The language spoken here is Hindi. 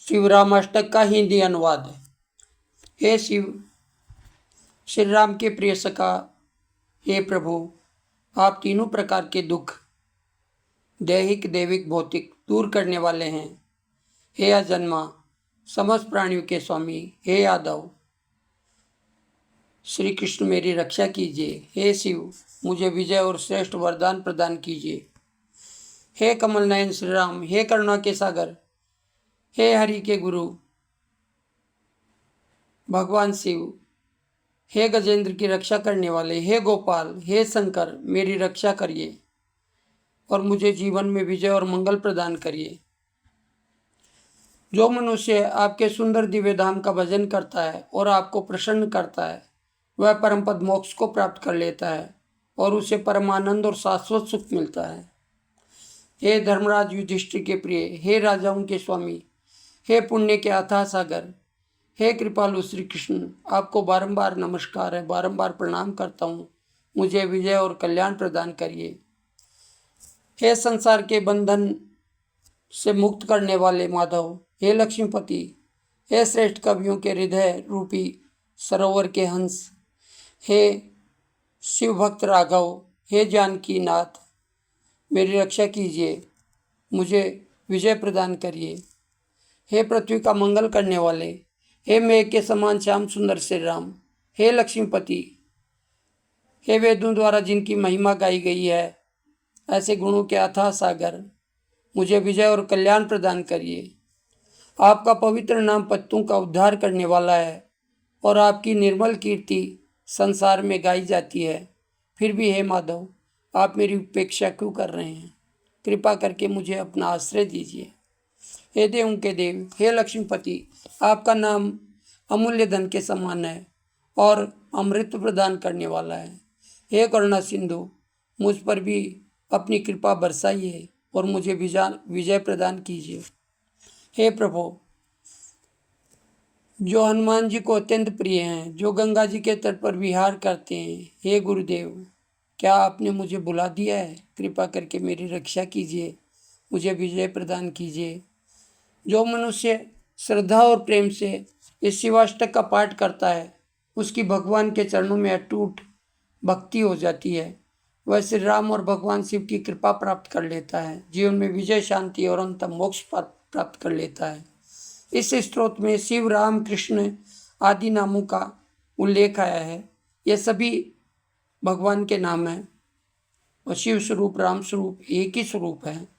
शिवरामाष्टक का हिंदी अनुवाद। हे शिव, श्री राम के प्रिय सखा, हे प्रभु, आप तीनों प्रकार के दुख, दैहिक, दैविक, भौतिक, दूर करने वाले हैं। हे अजन्मा, समस्त प्राणियों के स्वामी, हे यादव, श्री कृष्ण मेरी रक्षा कीजिए। हे शिव, मुझे विजय और श्रेष्ठ वरदान प्रदान कीजिए। हे कमल नयन श्री राम, हे करुणा के सागर, हे हरि के गुरु भगवान शिव, हे गजेंद्र की रक्षा करने वाले, हे गोपाल, हे शंकर, मेरी रक्षा करिए और मुझे जीवन में विजय और मंगल प्रदान करिए। जो मनुष्य आपके सुंदर दिव्य धाम का भजन करता है और आपको प्रसन्न करता है, वह परम पद मोक्ष को प्राप्त कर लेता है और उसे परमानंद और शाश्वत सुख मिलता है। हे धर्मराज युधिष्ठिर के प्रिय, हे राजाओं के स्वामी, हे पुण्य के अथाह सागर, हे कृपालु श्री कृष्ण, आपको बारंबार नमस्कार है, बारंबार प्रणाम करता हूँ। मुझे विजय और कल्याण प्रदान करिए। हे संसार के बंधन से मुक्त करने वाले माधव, हे लक्ष्मीपति, हे श्रेष्ठ कवियों के हृदय रूपी सरोवर के हंस, हे शिव भक्त राघव, हे जानकी नाथ, मेरी रक्षा कीजिए, मुझे विजय प्रदान करिए। हे पृथ्वी का मंगल करने वाले, हे मेघ के समान श्याम सुंदर श्री राम, हे लक्ष्मीपति, हे वेदों द्वारा जिनकी महिमा गाई गई है, ऐसे गुणों के अथाह सागर, मुझे विजय और कल्याण प्रदान करिए। आपका पवित्र नाम पत्तों का उद्धार करने वाला है और आपकी निर्मल कीर्ति संसार में गाई जाती है। फिर भी हे माधव, आप मेरी उपेक्षा क्यों कर रहे हैं? कृपा करके मुझे अपना आश्रय दीजिए। हे देवों के देव, हे लक्ष्मीपति, आपका नाम अमूल्य धन के समान है और अमृत प्रदान करने वाला है। हे करुणा सिंधु, मुझ पर भी अपनी कृपा बरसाइए और मुझे विजय प्रदान कीजिए। हे प्रभु, जो हनुमान जी को अत्यंत प्रिय हैं, जो गंगा जी के तट पर विहार करते हैं, हे गुरुदेव, क्या आपने मुझे बुला दिया है? कृपा करके मेरी रक्षा कीजिए, मुझे विजय प्रदान कीजिए। जो मनुष्य श्रद्धा और प्रेम से इस शिवाष्टक का पाठ करता है, उसकी भगवान के चरणों में अटूट भक्ति हो जाती है। वह श्री राम और भगवान शिव की कृपा प्राप्त कर लेता है, जीवन में विजय, शांति और अंत मोक्ष प्राप्त कर लेता है। इस स्त्रोत में शिव, राम, कृष्ण आदि नामों का उल्लेख आया है। ये सभी भगवान के नाम हैं और शिव स्वरूप, राम स्वरूप एक ही स्वरूप है।